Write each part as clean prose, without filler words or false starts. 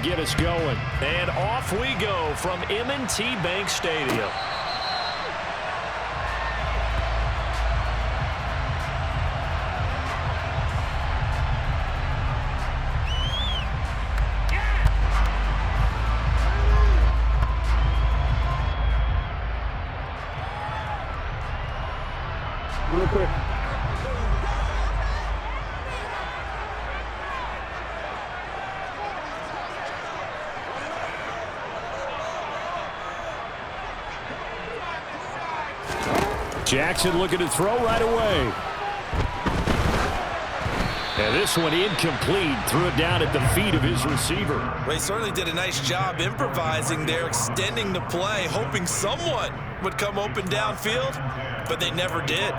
get us going. And off we go from M&T Bank Stadium. Real quick. Jackson looking to throw right away. And this one incomplete. Threw it down at the feet of his receiver. Well, he certainly did a nice job improvising there, extending the play, hoping someone would come open downfield, but they never did.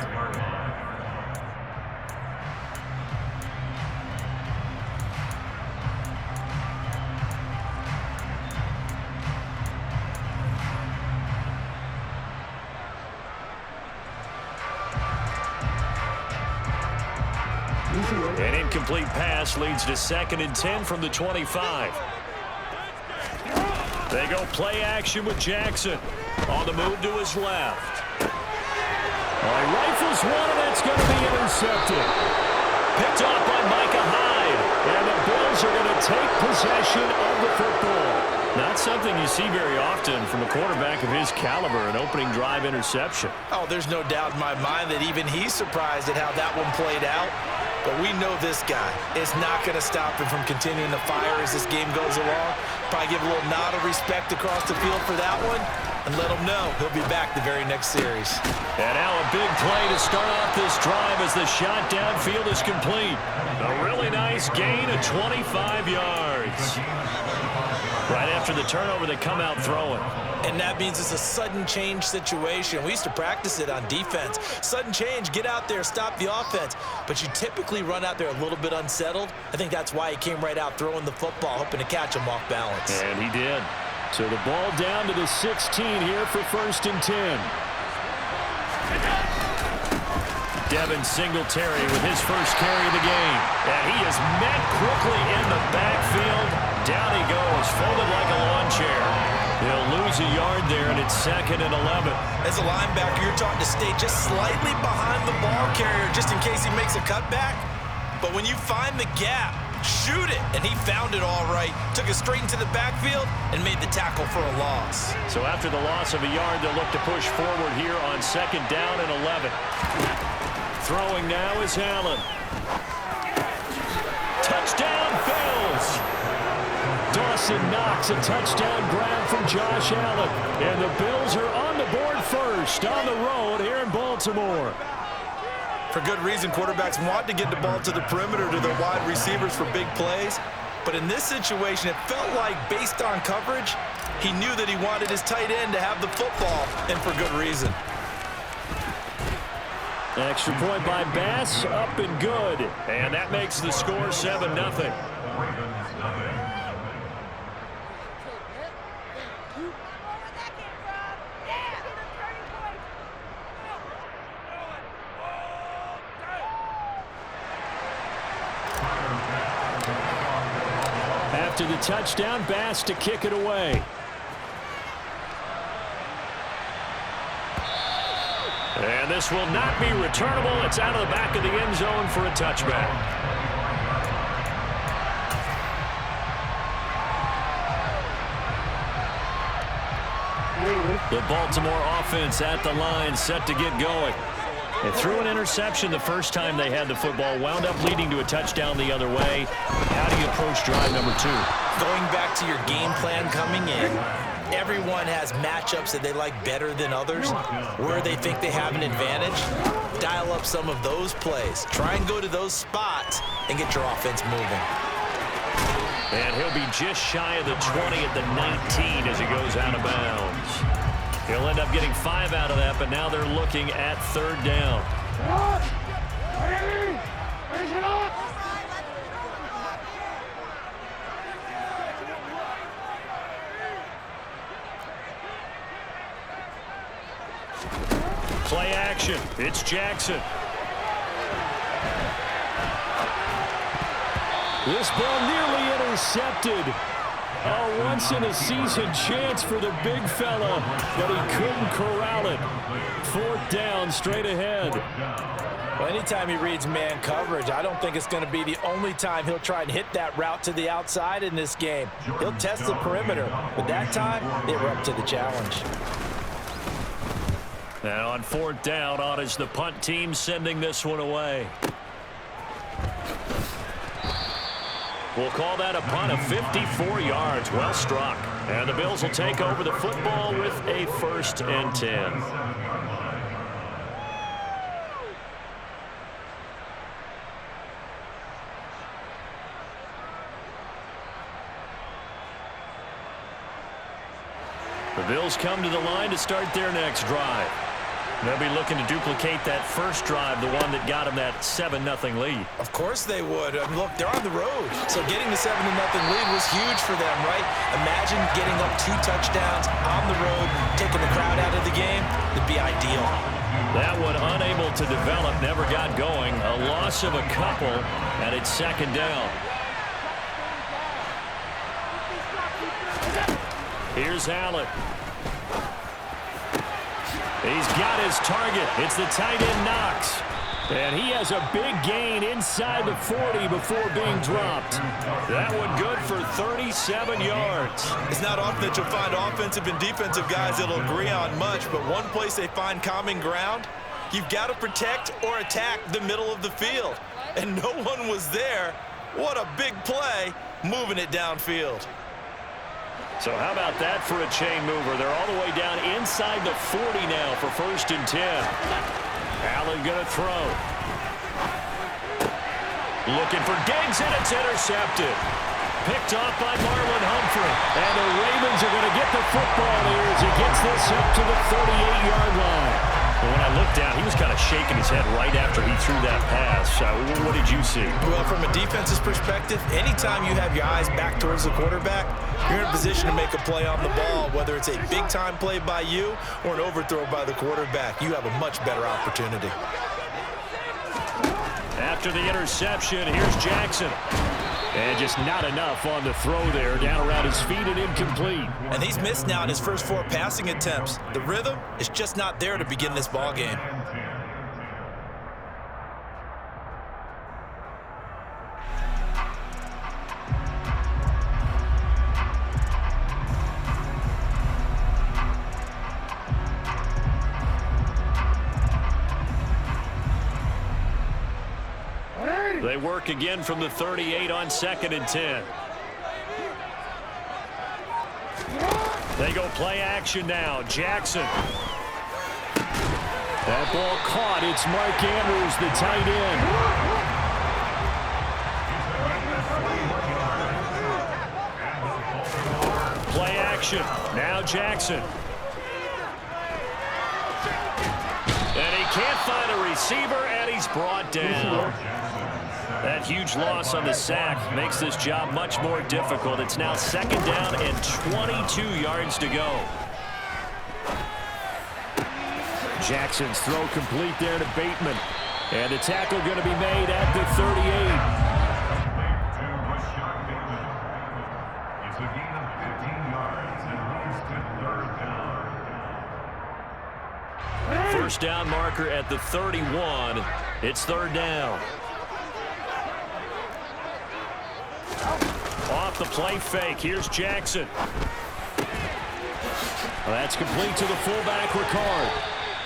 An incomplete pass leads to 2nd and 10 from the 25. They go play action with Jackson. On the move to his left. Well, he rifles one, and that's going to be intercepted. Picked off by Micah Hyde. And the Bills are going to take possession of the football. Not something you see very often from a quarterback of his caliber, an opening drive interception. Oh, there's no doubt in my mind that even he's surprised at how that one played out. But we know this guy is not going to stop him from continuing to fire as this game goes along. Probably give a little nod of respect across the field for that one and let him know he'll be back the very next series. And now a big play to start off this drive as the shot downfield is complete. A really nice gain of 25 yards. Right after the turnover, they come out throwing. And that means it's a sudden change situation. We used to practice it on defense. Sudden change, get out there, stop the offense. But you typically run out there a little bit unsettled. I think that's why he came right out throwing the football, hoping to catch him off balance. And he did. So the ball down to the 16 here for 1st and 10. Devin Singletary with his first carry of the game. And he is met quickly in the backfield. Down he goes, folded like a lawn chair. He'll lose a yard there, and it's 2nd and 11. As a linebacker, you're taught to stay just slightly behind the ball carrier just in case he makes a cutback. But when you find the gap, shoot it. And he found it all right. Took it straight into the backfield and made the tackle for a loss. So after the loss of a yard, they'll look to push forward here on 2nd down and 11. Throwing now is Allen. Touchdown, Bills! Dawson Knox, a touchdown grab from Josh Allen. And the Bills are on the board first on the road here in Baltimore. For good reason, quarterbacks want to get the ball to the perimeter to their wide receivers for big plays. But in this situation, it felt like, based on coverage, he knew that he wanted his tight end to have the football, and for good reason. Extra point by Bass, up and good. And that makes the score 7-0. After the touchdown, Bass to kick it away. And this will not be returnable. It's out of the back of the end zone for a touchback. The Baltimore offense at the line, set to get going. They threw an interception the first time they had the football, wound up leading to a touchdown the other way. How do you approach drive number 2? Going back to your game plan coming in, everyone has matchups that they like better than others, where they think they have an advantage. Dial up some of those plays. Try and go to those spots and get your offense moving. And he'll be just shy of the 20 at the 19 as he goes out of bounds. He'll end up getting 5 out of that, but now they're looking at 3rd down. Play action. It's Jackson. This ball nearly intercepted. A once-in-a-season chance for the big fella, but he couldn't corral it. 4th down, straight ahead. Well, anytime he reads man coverage, I don't think it's going to be the only time he'll try and hit that route to the outside in this game. He'll test the perimeter, but that time, they were up to the challenge. Now on 4th down, on is the punt team sending this one away. We'll call that a punt of 54 yards. Well struck. And the Bills will take over the football with a 1st and 10. The Bills come to the line to start their next drive. They'll be looking to duplicate that first drive, the one that got them that 7-0 lead. Of course they would. Look, they're on the road. So getting the 7-0 lead was huge for them, right? Imagine getting up 2 touchdowns on the road, taking the crowd out of the game. It'd be ideal. That one unable to develop, never got going. A loss of a couple, and it's 2nd down. Here's Allen. He's got his target. It's the tight end Knox. And he has a big gain inside the 40 before being dropped. That one good for 37 yards. It's not often that you'll find offensive and defensive guys that'll agree on much, but one place they find common ground, you've got to protect or attack the middle of the field. And no one was there. What a big play, moving it downfield. So how about that for a chain mover? They're all the way down inside the 40 now for 1st and 10. Allen going to throw. Looking for Diggs, and it's intercepted. Picked off by Marlon Humphrey. And the Ravens are going to get the football here as he gets this up to the 38-yard line. And when I looked down, he was kind of shaking his head right after he threw that pass. What did you see? Well, from a defense's perspective, anytime you have your eyes back towards the quarterback, you're in a position to make a play on the ball, whether it's a big-time play by you or an overthrow by the quarterback. You have a much better opportunity. After the interception, here's Jackson. And just not enough on the throw there, down around his feet and incomplete. And he's missed now in his first 4 passing attempts. The rhythm is just not there to begin this ball game. They work again from the 38 on 2nd and 10. They go play action now. Jackson. That ball caught. It's Mark Andrews, the tight end. Play action. Now Jackson. And he can't find a receiver, and he's brought down. That huge loss on the sack makes this job much more difficult. It's now 2nd down and 22 yards to go. Jackson's throw complete there to Bateman. And the tackle going to be made at the 38. It's a gain of 15 yards and moves to 3rd down. 1st down marker at the 31. It's 3rd down. Off the play fake. Here's Jackson. Well, that's complete to the fullback, Ricard.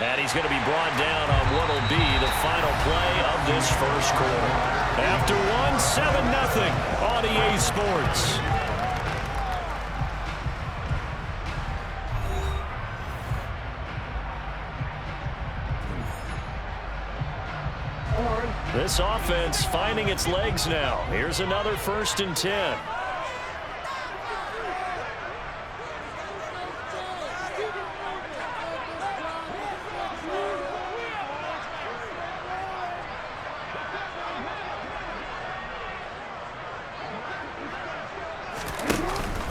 And he's going to be brought down on what will be the final play of this first quarter. After one, 7-0 on EA Sports. This offense finding its legs now. Here's another 1st and 10.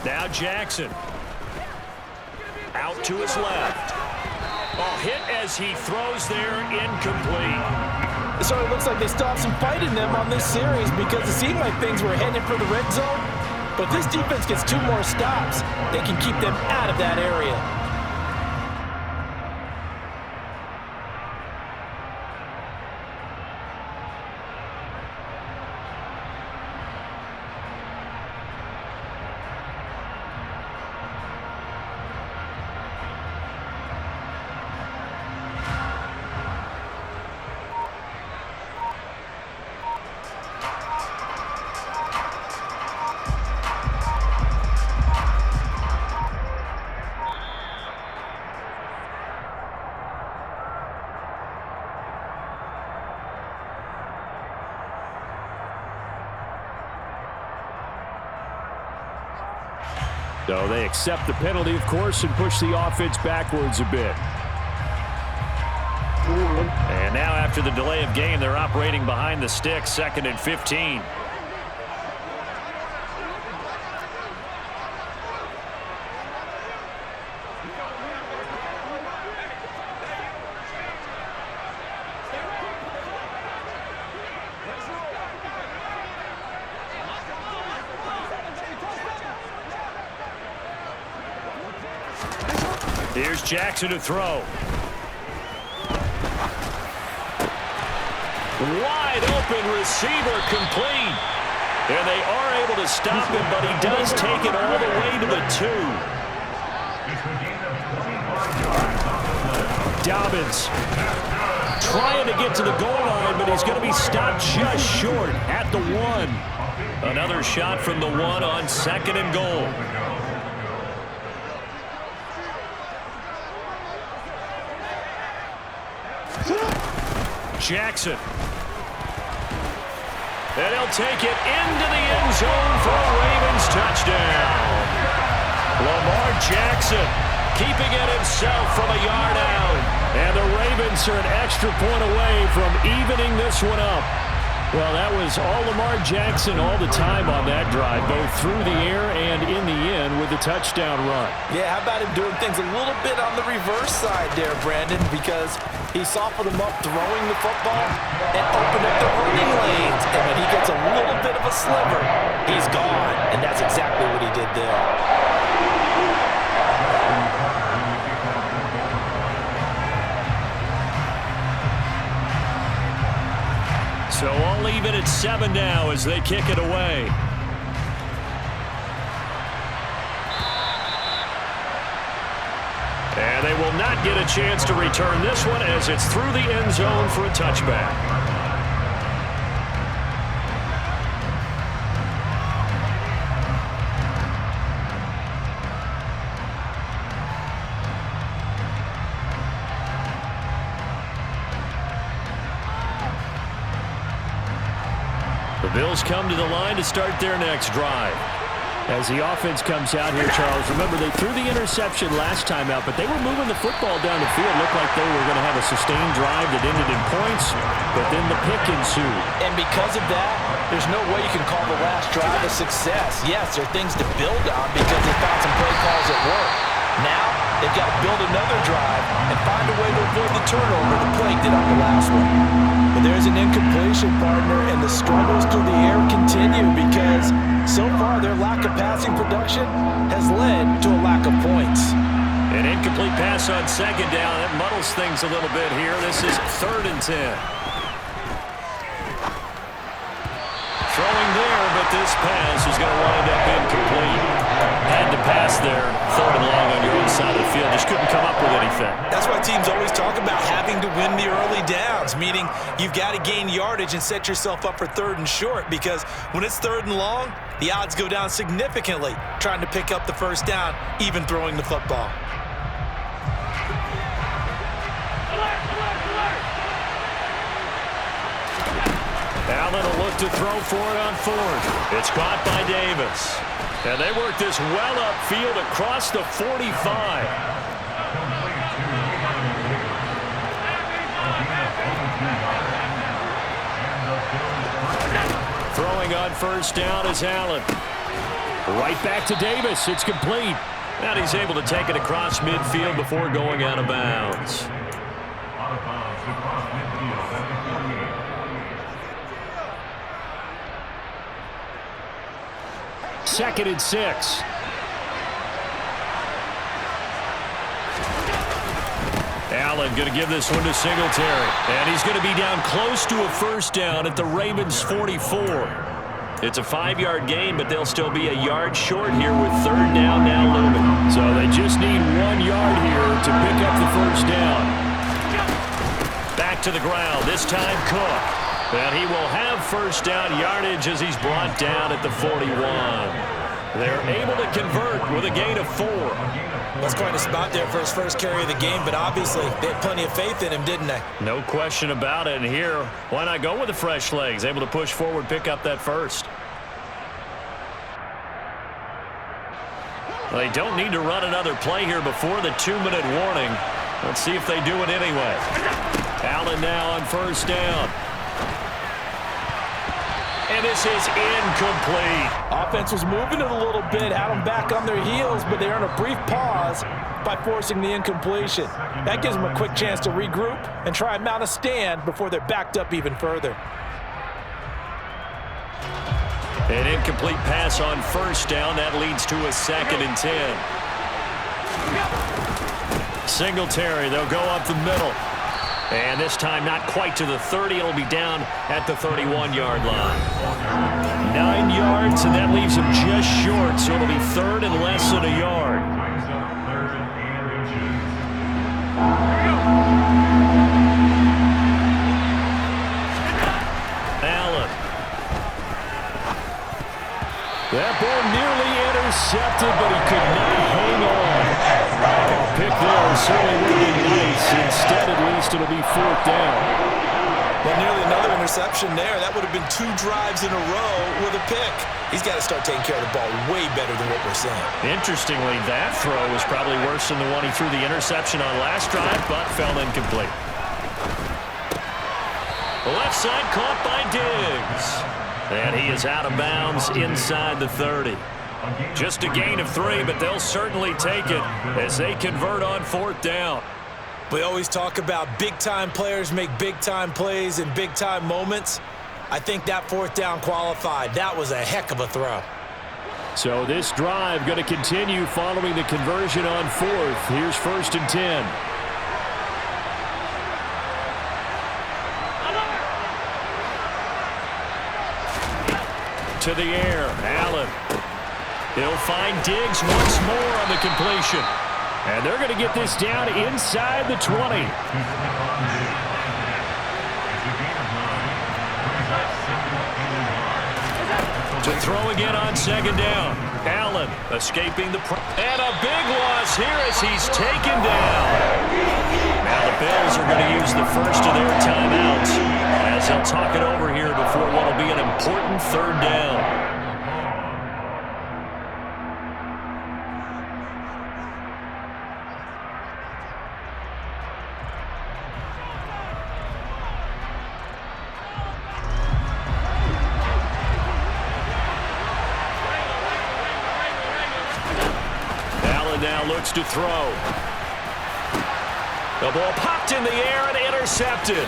Now Jackson. Out to his left. Oh, hit as he throws there, incomplete. So it looks like they still have some fight in them on this series because it seemed like things were headed for the red zone. But if this defense gets 2 more stops, they can keep them out of that area. So they accept the penalty, of course, and push the offense backwards a bit. And now after the delay of game, they're operating behind the sticks, 2nd and 15. Here's Jackson to throw. Wide open receiver complete. And they are able to stop him, but he does take it all the way to the 2. Dobbins trying to get to the goal line, but he's going to be stopped just short at the 1. Another shot from the 1 on 2nd and goal. Jackson. And he'll take it into the end zone for a Ravens touchdown. Lamar Jackson keeping it himself from a yard out. And the Ravens are an extra point away from evening this one up. Well, that was all Lamar Jackson all the time on that drive, both through the air and in the end with the touchdown run. Yeah, how about him doing things a little bit on the reverse side there, Brandon, because he softened him up throwing the football and opened up the running lanes. And when he gets a little bit of a sliver, he's gone. And that's exactly what he did there. So all even at 7 now as they kick it away. And they will not get a chance to return this one as it's through the end zone for a touchback. The Bills come to the line to start their next drive. As the offense comes out here, Charles, remember they threw the interception last time out, but they were moving the football down the field. Looked like they were going to have a sustained drive that ended in points, but then the pick ensued. And because of that, there's no way you can call the last drive a success. Yes, there are things to build on because they found some play calls at work. Now, they've got to build another drive and find a way to avoid the turnover that plagued it on the last one. But there's an incompletion, partner, and the struggles through the air continue because so far their lack of passing production has led to a lack of points. An incomplete pass on 2nd down. That muddles things a little bit here. This is 3rd and 10. Throwing there, but this pass is going to wind up incomplete. Had to pass there, 3rd and long on your own side of the field. Just couldn't come up with anything. That's why teams always talk about having to win the early downs, meaning you've got to gain yardage and set yourself up for 3rd and short because when it's 3rd and long, the odds go down significantly trying to pick up the 1st down, even throwing the football. Allen will look to throw for it on 4th. It's caught by Davis. And they work this well upfield across the 45. Throwing on 1st down is Allen. Right back to Davis. It's complete. And he's able to take it across midfield before going out of bounds. Out of bounds across midfield at the 48. 2nd and 6. Allen going to give this one to Singletary. And he's going to be down close to a first down at the Ravens' 44. It's a 5-yard gain, but they'll still be a yard short here with 3rd down now looming. So they just need 1 yard here to pick up the first down. Back to the ground, this time Cook. And he will have first down yardage as he's brought down at the 41. They're able to convert with a gain of 4. That's quite a spot there for his first carry of the game, but obviously they had plenty of faith in him, didn't they? No question about it. And here, why not go with the fresh legs? Able to push forward, pick up that first. Well, they don't need to run another play here before the 2-minute warning. Let's see if they do it anyway. Allen now on first down. And this is incomplete. Offense was moving it a little bit, had them back on their heels, but they earned a brief pause by forcing the incompletion. That gives them a quick chance to regroup and try and mount a stand before they're backed up even further. An incomplete pass on first down. That leads to a 2nd and 10. Singletary, they'll go up the middle. And this time not quite to the 30. It'll be down at the 31-yard line. 9 yards, and that leaves him just short. So it'll be 3rd and less than a yard. Allen. That ball nearly intercepted, but he could not hang on. A pick there certainly would have been nice. Instead, at least, it'll be 4th down. Well, nearly another interception there. That would have been 2 drives in a row with a pick. He's got to start taking care of the ball way better than what we're seeing. Interestingly, that throw was probably worse than the one he threw the interception on last drive, but fell incomplete. The left side caught by Diggs. And he is out of bounds inside the 30. Just a gain of 3, but they'll certainly take it as they convert on 4th down. We always talk about big-time players make big-time plays in big-time moments. I think that 4th down qualified. That was a heck of a throw. So this drive going to continue following the conversion on 4th. Here's 1st and 10. To the air, Allen. He'll find Diggs once more on the completion. And they're going to get this down inside the 20. To throw again on 2nd down. Allen escaping the and a big loss here as he's taken down. Now the Bills are going to use the first of their timeouts as they'll talk it over here before what will be an important 3rd down. Now looks to throw. The ball popped in the air and intercepted.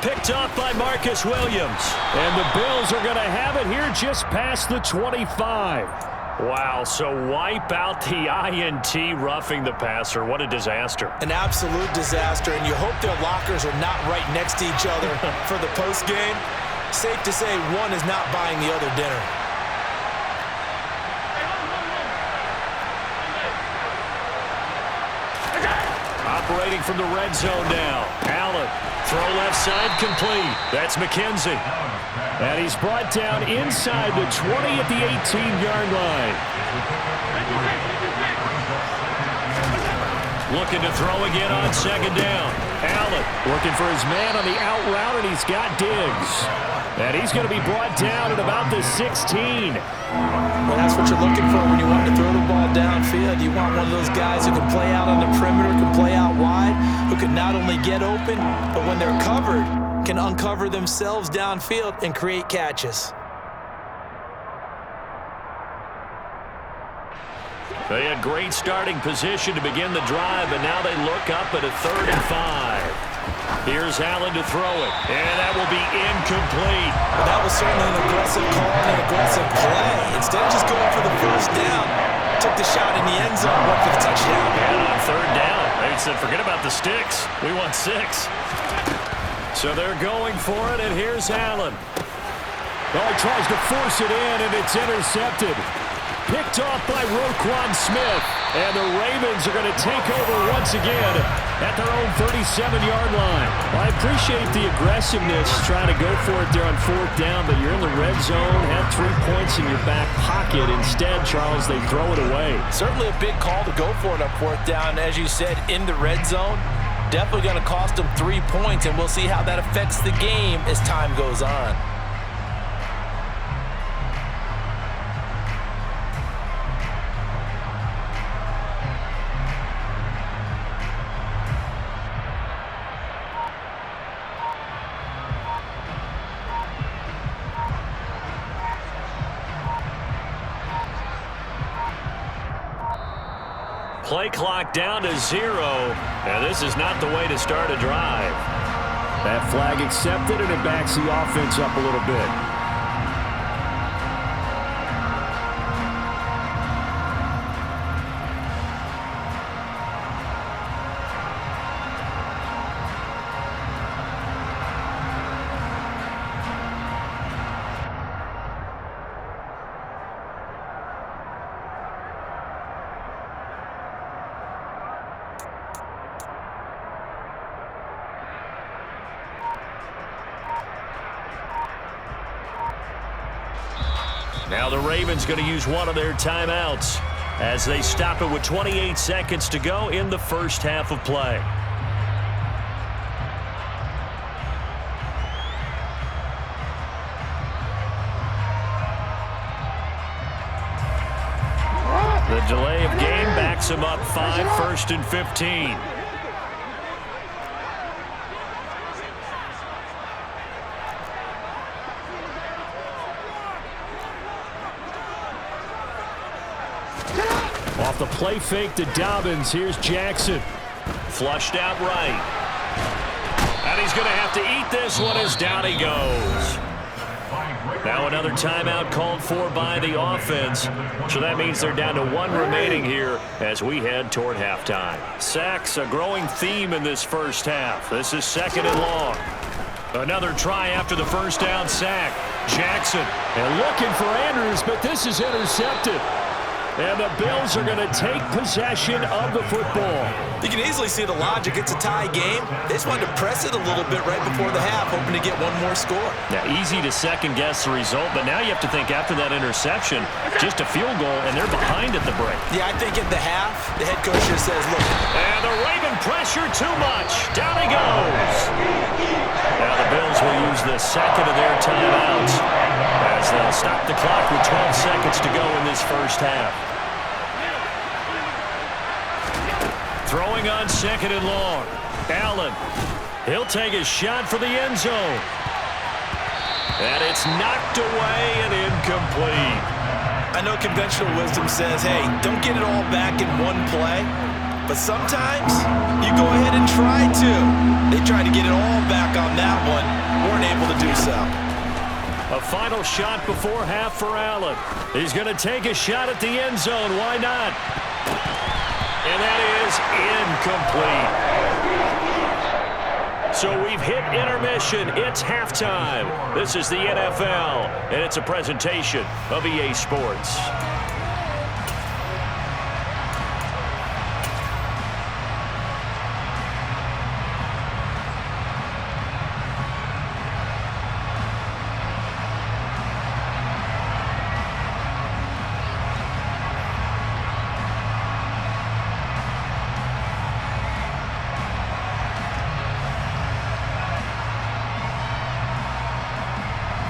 Picked off by Marcus Williams. And the Bills are going to have it here just past the 25. Wow, so wipe out the INT roughing the passer. What a disaster. An absolute disaster, and you hope their lockers are not right next to each other for the postgame. Safe to say one is not buying the other dinner. Operating from the red zone now. Allen, throw left side complete. That's McKenzie. And he's brought down inside the 20 at the 18-yard line. Looking to throw again on 2nd down. Allen working for his man on the out route, and he's got Diggs. And he's going to be brought down at about the 16. Well, that's what you're looking for when you want to throw the ball downfield. You want one of those guys who can play out on the perimeter, can play out wide, who can not only get open, but when they're covered, can uncover themselves downfield and create catches. They had great starting position to begin the drive, but now they look up at a 3rd and 5. Here's Allen to throw it, and that will be incomplete. Well, that was certainly an aggressive call and an aggressive play. Instead of just going for the first down, took the shot in the end zone, went for the touchdown. And on third down, they said, forget about the sticks. We want 6. So they're going for it, and here's Allen. Oh, he tries to force it in, and it's intercepted. Picked off by Roquan Smith. And the Ravens are going to take over once again at their own 37-yard line. Well, I appreciate the aggressiveness trying to go for it there on fourth down, but you're in the red zone, have 3 points in your back pocket. Instead, Charles, they throw it away. Certainly a big call to go for it on fourth down. As you said, in the red zone, definitely going to cost them 3 points, and we'll see how that affects the game as time goes on. Play clock down to 0, and this is not the way to start a drive. That flag accepted, and it backs the offense up a little bit. Now the Ravens going to use one of their timeouts as they stop it with 28 seconds to go in the first half of play. The delay of game backs him up 5, 1st and 15. Off the play fake to Dobbins. Here's Jackson. Flushed out right. And he's going to have to eat this one as down he goes. Now another timeout called for by the offense. So that means they're down to 1 remaining here as we head toward halftime. Sacks, a growing theme in this first half. This is 2nd and long. Another try after the first down sack. Jackson. And looking for Andrews, but this is intercepted. And the Bills are going to take possession of the football. You can easily see the logic. It's a tie game. They just wanted to press it a little bit right before the half, hoping to get one more score. Now, easy to second-guess the result, but now you have to think after that interception, just a field goal, and they're behind at the break. Yeah, I think at the half, the head coach just says, look. And the Raven pressure too much. Down he goes. Now the Bills will use the second of their timeouts as they'll stop the clock with 12 seconds to go in this first half. Throwing on 2nd and long. Allen. He'll take a shot for the end zone. And it's knocked away and incomplete. I know conventional wisdom says, hey, don't get it all back in one play. But sometimes you go ahead and try to. They tried to get it all back on that one. Weren't able to do so. A final shot before half for Allen. He's going to take a shot at the end zone. Why not? And that is incomplete. So we've hit intermission. It's halftime. This is the NFL, and it's a presentation of EA Sports.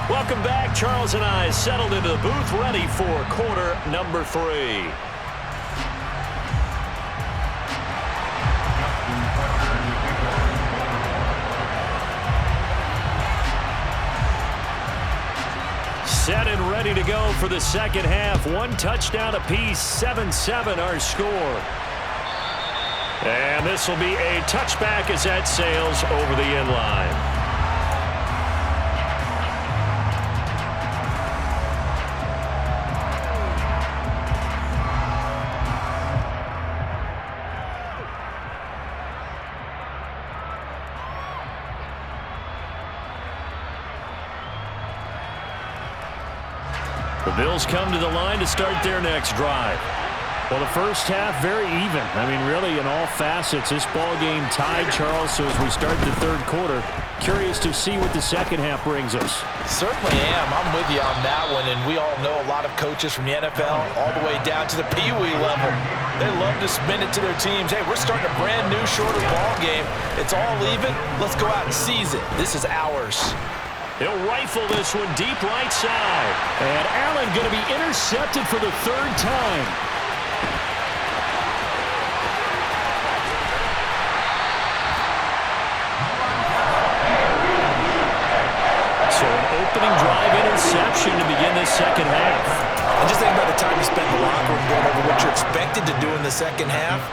Welcome back. Charles and I settled into the booth, ready for quarter number 3. Set and ready to go for the second half. 1 touchdown apiece, 7-7 our score. And this will be a touchback as that sails over the end line. The Bills come to the line to start their next drive. Well, the first half, very even. I mean, really, in all facets, this ball game tied, Charles. So as we start the third quarter, curious to see what the second half brings us. Certainly am. I'm with you on that one. And we all know a lot of coaches from the NFL all the way down to the Pee-wee level. They love to spin it to their teams. Hey, we're starting a brand new, shorter ball game. It's all even. Let's go out and seize it. This is ours. He'll rifle this one deep right side. And Allen going to be intercepted for the third time. So an opening drive interception to begin this second half. And just think about the time you spent in the locker room going over what you're expected to do in the second half.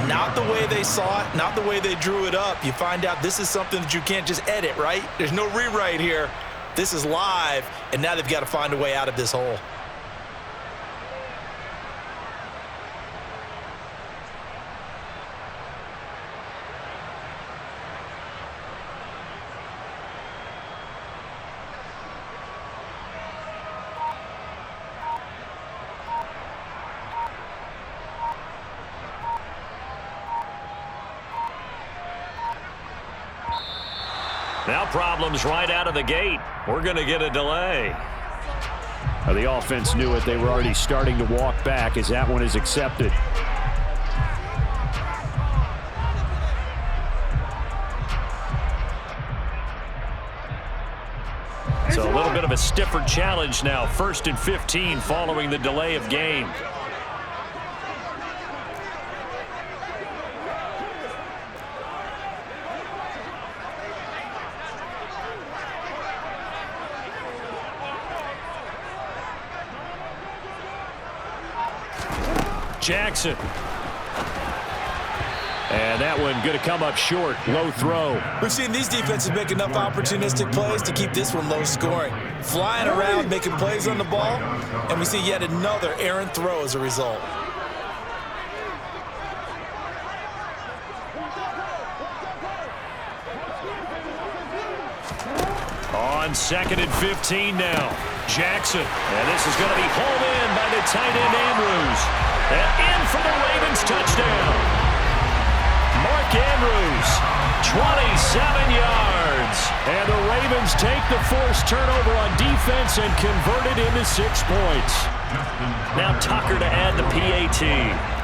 Not the way they saw it, not the way they drew it up. You find out this is something that you can't just edit, right? There's no rewrite here. This is live, and now they've got to find a way out of this hole. Now problems right out of the gate. We're going to get a delay. The offense knew it. They were already starting to walk back as that one is accepted. So a little bit of a stiffer challenge now. 1st and 15 following the delay of game. Jackson. And that one going to come up short. Low throw. We've seen these defenses make enough opportunistic plays to keep this one low scoring. Flying around, making plays on the ball, and we see yet another errant throw as a result. On 2nd and 15 now. Jackson. And this is going to be hauled in by the tight end Andrews. And in for the Ravens touchdown. Mark Andrews, 27 yards. And the Ravens take the forced turnover on defense and convert it into 6 points. Now Tucker to add the PAT.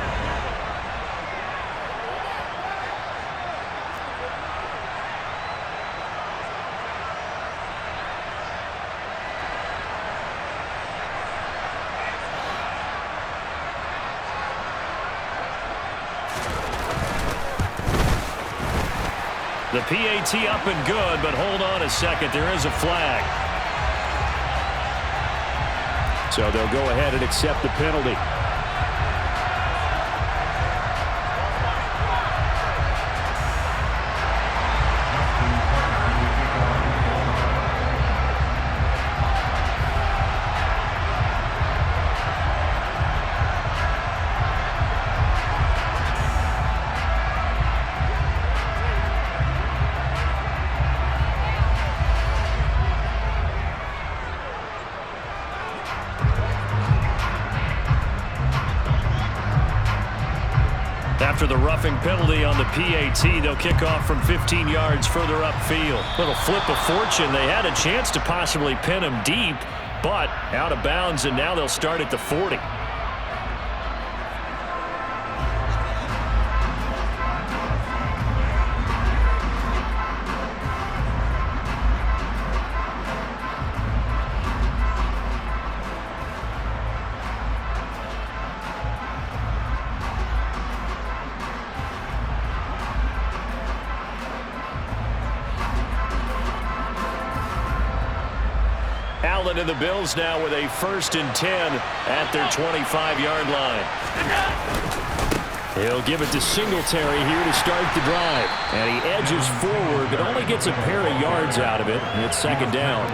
The PAT up and good, but hold on a second. There is a flag. So they'll go ahead and accept the penalty. After the roughing penalty on the PAT, they'll kick off from 15 yards further upfield. Little flip of fortune. They had a chance to possibly pin him deep, but out of bounds, and now they'll start at the 40. Allen and the Bills now with a 1st and 10 at their 25-yard line. He'll give it to Singletary here to start the drive. And he edges forward, but only gets a pair of yards out of it. And it's second down.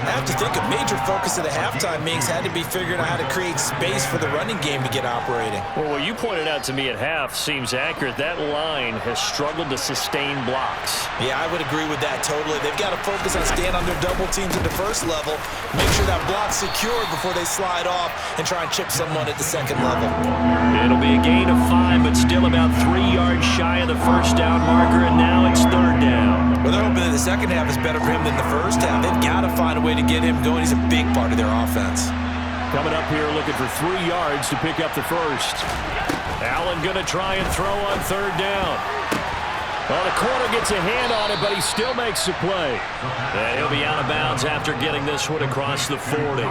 I have to think a major focus of the halftime meetings had to be figuring out how to create space for the running game to get operating. Well, what you pointed out to me at half seems accurate. That line has struggled to sustain blocks. Yeah, I would agree with that totally. They've got to focus on staying on their double teams at the first level, make sure that block's secured before they slide off and try and chip someone at the second level. It'll be a gain of 5, but still about 3 yards shy of the first down marker, and now it's third down. Well, they're hoping that the second half is better for him than the first half. They've got to find a way to get him going. He's a big part of their offense. Coming up here looking for 3 yards to pick up the first. Allen going to try and throw on third down. Well, the corner gets a hand on it, but he still makes the play. And he'll be out of bounds after getting this one across the 40.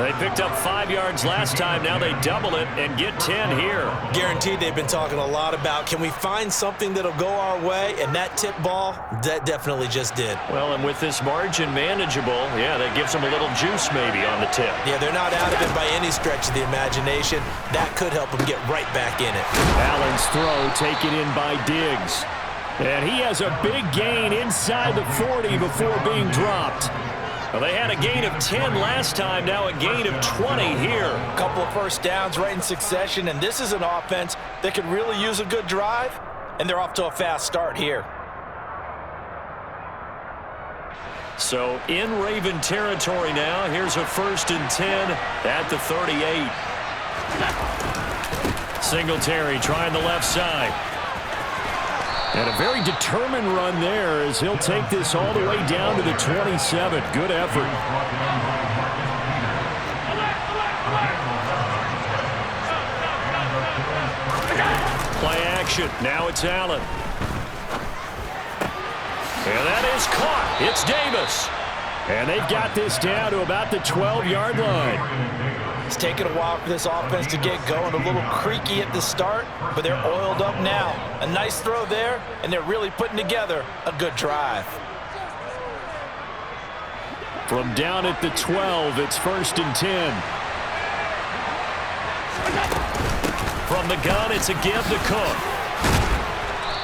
They picked up 5 yards last time. Now they double it and get 10 here. Guaranteed they've been talking a lot about, can we find something that'll go our way? And that tip ball, that definitely just did. Well, and with this margin manageable, yeah, that gives them a little juice maybe on the tip. Yeah, they're not out of it by any stretch of the imagination. That could help them get right back in it. Allen's throw taken in by Diggs. And he has a big gain inside the 40 before being dropped. Well, they had a gain of 10 last time, now a gain of 20 here. A couple of first downs right in succession, and this is an offense that could really use a good drive, and they're off to a fast start here. So in Raven territory now, here's a 1st and 10 at the 38. Singletary trying the left side. And a very determined run there as he'll take this all the way down to the 27. Good effort. Play action. Now it's Allen. And that is caught. It's Davis. And they've got this down to about the 12-yard line. It's taken a while for this offense to get going. A little creaky at the start, but they're oiled up now. A nice throw there, and they're really putting together a good drive. From down at the 12, it's 1st and 10. From the gun, it's a give to Cook.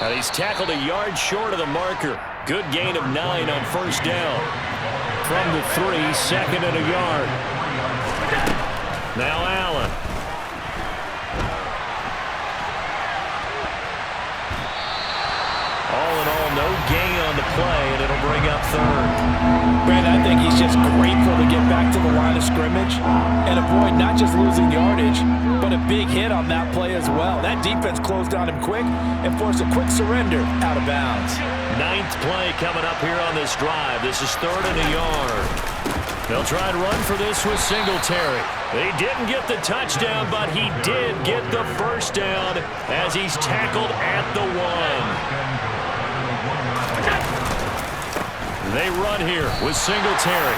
And he's tackled a yard short of the marker. Good gain of 9 on first down. From the 3, 2nd and a yard. Now Allen. All in all, no gain on the play, and it'll bring up 3rd. Brandon, I think he's just grateful to get back to the line of scrimmage and avoid not just losing yardage, but a big hit on that play as well. That defense closed on him quick and forced a quick surrender out of bounds. 9th play coming up here on this drive. This is 3rd and a yard. They'll try and run for this with Singletary. He didn't get the touchdown, but he did get the first down as he's tackled at the 1. They run here with Singletary.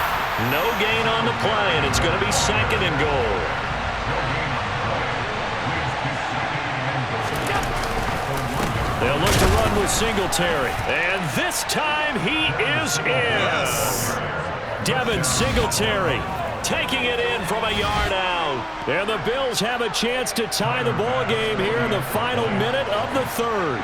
No gain on the play, and it's going to be 2nd and goal. They'll look to run with Singletary. And this time he is in. Yes. Devin Singletary taking it in from a yard out. And the Bills have a chance to tie the ball game here in the final minute of the 3rd.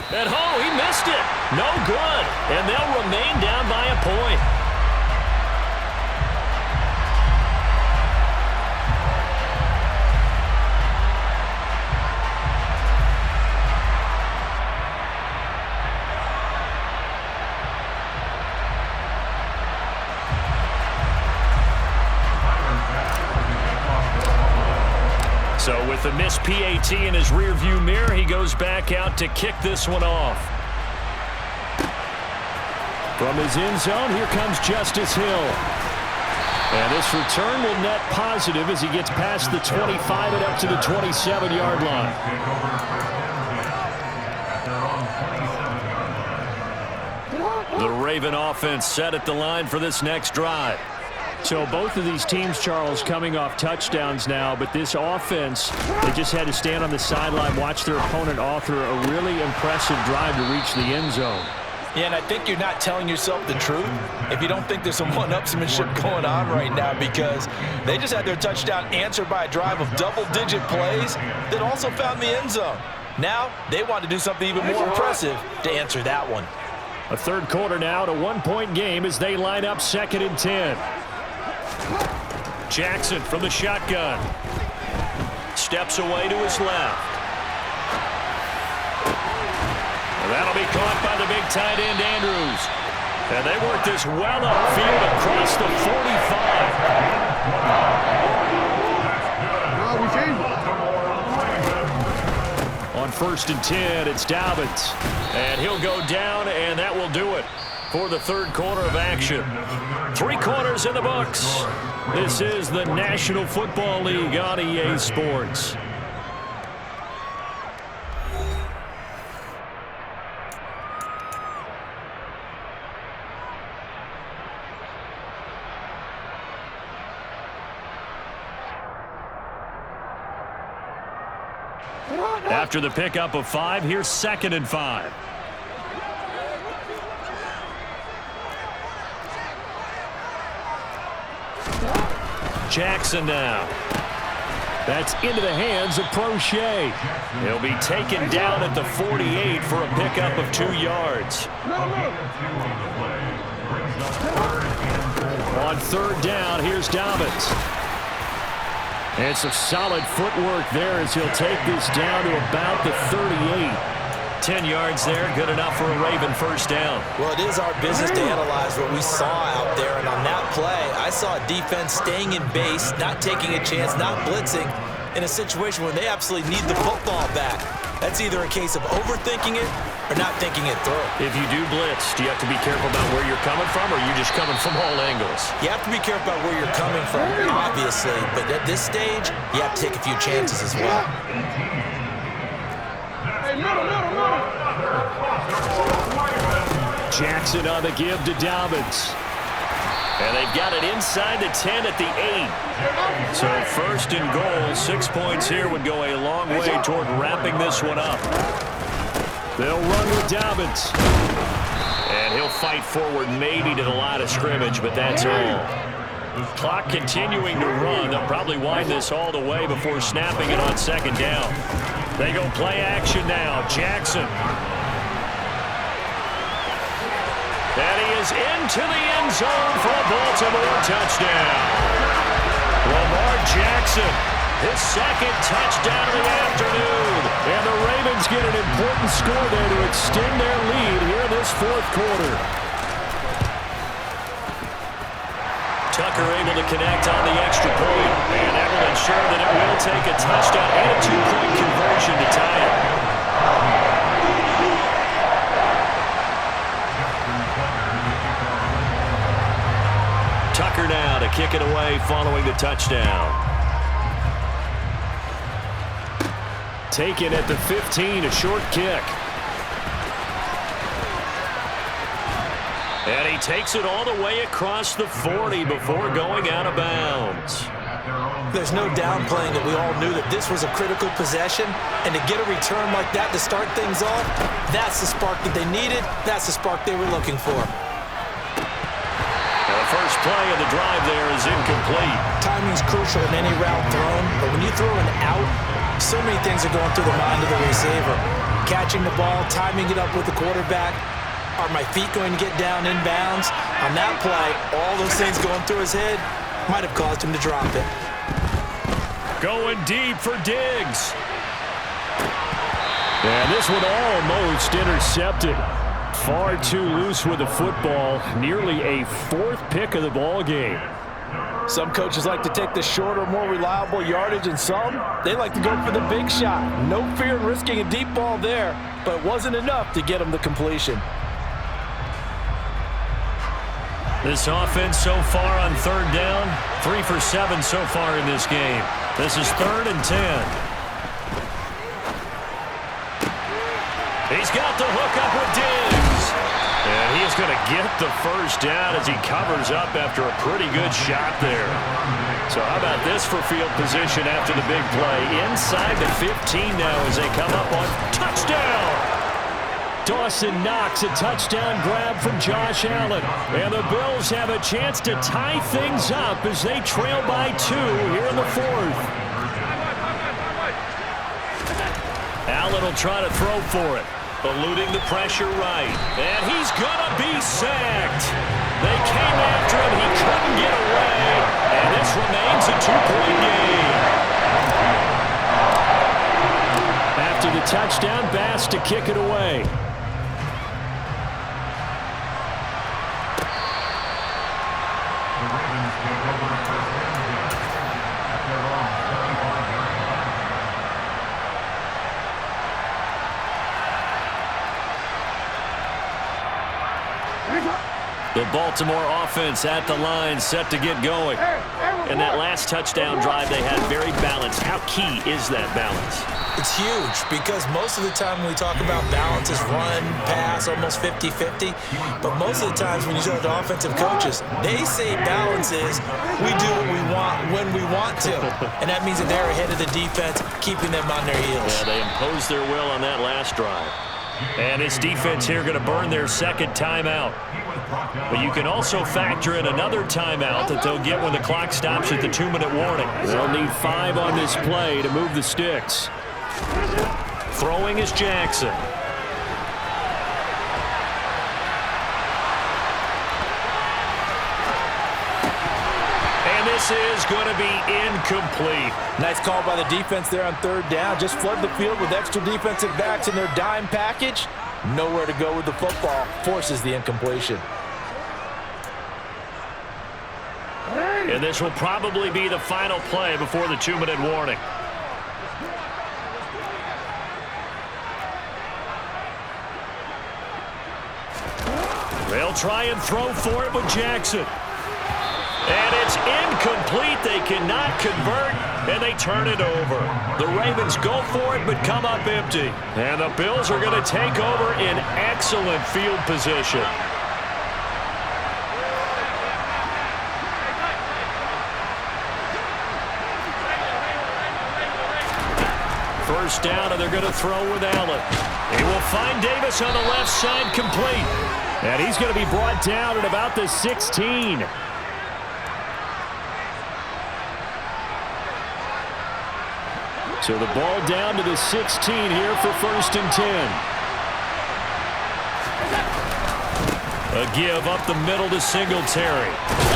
At home, he missed it. No good. And they'll remain down by a point. So with the missed PAT in his rearview mirror, he goes back out to kick this one off. From his end zone, here comes Justice Hill. And this return will net positive as he gets past the 25 and up to the 27-yard line. The Raven offense set at the line for this next drive. So both of these teams, Charles, coming off touchdowns now, but this offense, they just had to stand on the sideline, watch their opponent author a really impressive drive to reach the end zone. Yeah, and I think you're not telling yourself the truth if you don't think there's some one-upsmanship going on right now, because they just had their touchdown answered by a drive of double-digit plays that also found the end zone. Now they want to do something even more impressive to answer that one. A third quarter now, to 1-point game as they line up 2nd and 10. Jackson from the shotgun. Steps away to his left. And that'll be caught by the big tight end, Andrews. And they work this well upfield across the 45. On 1st and 10, it's Dobbins. And he'll go down, and that will do it for the third quarter of action. 3 quarters in the books. This is the National Football League on EA Sports. After the pickup of 5, here's 2nd and 5. Jackson now. That's into the hands of Prochet. He'll be taken down at the 48 for a pickup of 2 yards. On 3rd down, here's Dobbins. And some solid footwork there as he'll take this down to about the 38. 10 yards there, good enough for a Raven first down. Well, it is our business to analyze what we saw out there, and on that play, I saw a defense staying in base, not taking a chance, not blitzing, in a situation where they absolutely need the football back. That's either a case of overthinking it or not thinking it through. If you do blitz, do you have to be careful about where you're coming from, or are you just coming from all angles? You have to be careful about where you're coming from, obviously, but at this stage, you have to take a few chances as well. Jackson on the give to Dobbins. And they've got it inside the 10 at the 8. So 1st and goal, 6 points here would go a long way toward wrapping this one up. They'll run with Dobbins. And he'll fight forward maybe to the line of scrimmage, but that's all. Clock continuing to run. They'll probably wind this all the way before snapping it on 2nd down. They go play action now. Jackson. And he is into the end zone for a Baltimore touchdown. Lamar Jackson, his 2nd touchdown of the afternoon. And the Ravens get an important score there to extend their lead here in this 4th quarter. Tucker able to connect on the extra point, and that will ensure that it will take a touchdown and a 2-point conversion to tie it. Tucker now to kick it away following the touchdown. Taken at the 15, a short kick. And he takes it all the way across the 40 before going out of bounds. There's no downplaying that we all knew that this was a critical possession, and to get a return like that to start things off, that's the spark that they needed. That's the spark they were looking for. Now the first play of the drive there is incomplete. Timing's crucial in any route thrown, but when you throw an out, so many things are going through the mind of the receiver. Catching the ball, timing it up with the quarterback. Are my feet going to get down in bounds? On that play, all those things going through his head might have caused him to drop it. Going deep for Diggs. And this one almost intercepted. Far too loose with the football. Nearly a 4th pick of the ball game. Some coaches like to take the shorter, more reliable yardage, and some, they like to go for the big shot. No fear in risking a deep ball there, but it wasn't enough to get him the completion. This offense so far on third down, 3 for 7 so far in this game. This is 3rd and 10. He's got the hook up with Diggs. And he is going to get the first down as he covers up after a pretty good shot there. So how about this for field position after the big play? Inside the 15 now as they come up on touchdown. Dawson Knox, a touchdown grab from Josh Allen. And the Bills have a chance to tie things up as they trail by 2 here in the 4th. Allen will try to throw for it. Eluding the pressure right. And he's going to be sacked. They came after him. He couldn't get away. And this remains a 2-point game. After the touchdown, Bass to kick it away. The Baltimore offense at the line, set to get going. And that last touchdown drive they had very balanced. How key is that balance? It's huge because most of the time when we talk about balance is run, pass, almost 50-50. But most of the times when you talk to offensive coaches, they say balance is we do what we want when we want to. And that means that they're ahead of the defense, keeping them on their heels. Yeah, they imposed their will on that last drive. And this defense here going to burn their second timeout. But you can also factor in another timeout that they'll get when the clock stops at the 2-minute warning. They'll need 5 on this play to move the sticks. Throwing is Jackson. And this is going to be incomplete. Nice call by the defense there on 3rd down. Just flood the field with extra defensive backs in their dime package. Nowhere to go with the football. Forces the incompletion. And this will probably be the final play before the 2-minute warning. They'll try and throw for it with Jackson. And it's incomplete. They cannot convert, and they turn it over. The Ravens go for it, but come up empty. And the Bills are going to take over in excellent field position. First down, and they're going to throw with Allen. He will find Davis on the left side, complete. And he's going to be brought down at about the 16. So the ball down to the 16 here for 1st and 10. A give up the middle to Singletary.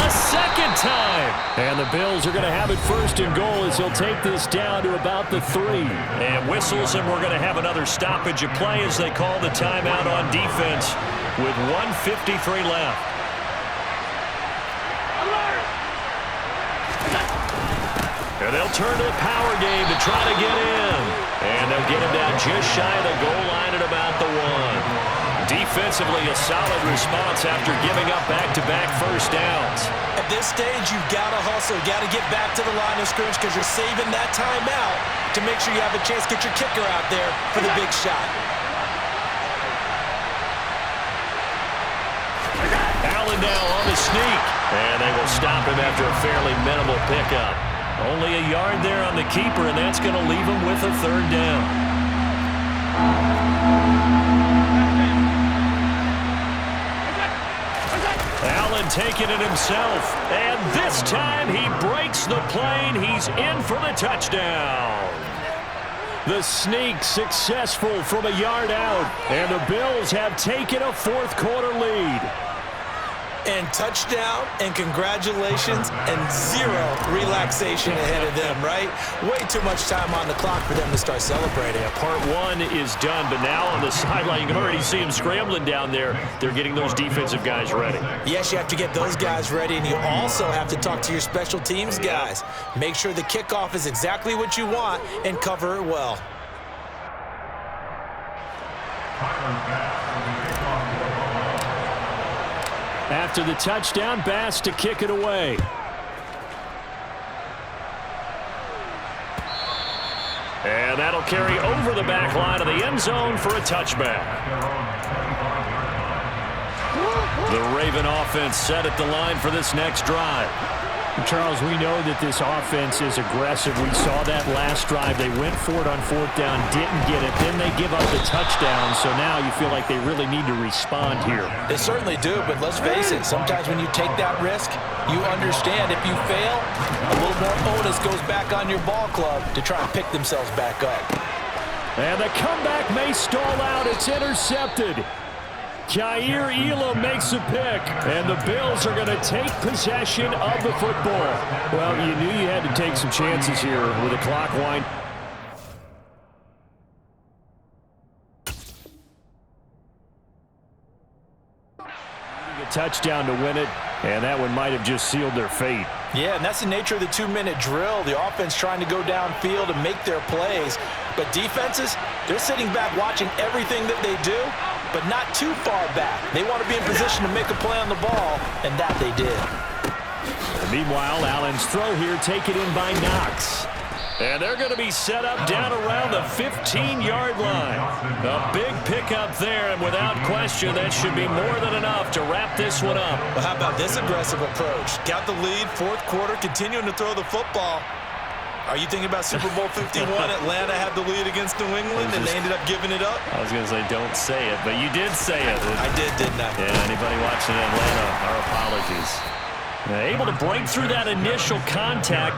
A second time. And the Bills are going to have it 1st and goal as he'll take this down to about the 3. And whistles, and we're going to have another stoppage of play as they call the timeout on defense with 1:53 left. And they'll turn to the power game to try to get in. And they'll get him down just shy of the goal line at about the 1. Defensively, a solid response after giving up back-to-back first downs. At this stage, you've got to hustle. You've got to get back to the line of scrimmage because you're saving that timeout to make sure you have a chance to get your kicker out there for the big shot. Allen now on the sneak. And they will stop him after a fairly minimal pickup. Only a yard there on the keeper, and that's going to leave him with a 3rd down. Allen taking it himself, and this time he breaks the plane. He's in for the touchdown. The sneak successful from a yard out, and the Bills have taken a 4th quarter lead. And touchdown, and congratulations, and 0 relaxation ahead of them, right? Way too much time on the clock for them to start celebrating. Yeah, part 1 is done, but now on the sideline, you can already see them scrambling down there. They're getting those defensive guys ready. Yes, you have to get those guys ready, and you also have to talk to your special teams guys. Make sure the kickoff is exactly what you want and cover it well. After the touchdown, Bass to kick it away. And that'll carry over the back line of the end zone for a touchback. The Raven offense set at the line for this next drive. Charles, we know that this offense is aggressive. We saw that last drive. They went for it on 4th down, didn't get it. Then they give up the touchdown, so now you feel like they really need to respond here. They certainly do, but let's face it, sometimes when you take that risk, you understand if you fail, a little more onus goes back on your ball club to try and pick themselves back up. And the comeback may stall out. It's intercepted. Kaiir Elam makes a pick, and the Bills are going to take possession of the football. Well, you knew you had to take some chances here with the clock wind. A touchdown to win it, and that one might have just sealed their fate. Yeah, and that's the nature of the 2-minute drill. The offense trying to go downfield and make their plays. But defenses, they're sitting back watching everything that they do, but not too far back. They want to be in position to make a play on the ball, and that they did. Meanwhile, Allen's throw here taken in by Knox. And they're going to be set up down around the 15-yard line. A big pickup there, and without question, that should be more than enough to wrap this one up. Well, how about this aggressive approach? Got the lead, 4th quarter, continuing to throw the football. Are you thinking about Super Bowl 51? Atlanta had the lead against New England, and they ended up giving it up? I was going to say, don't say it, but you did say it. I did, didn't I? Yeah, anybody watching Atlanta, our apologies. Able to break through that initial contact.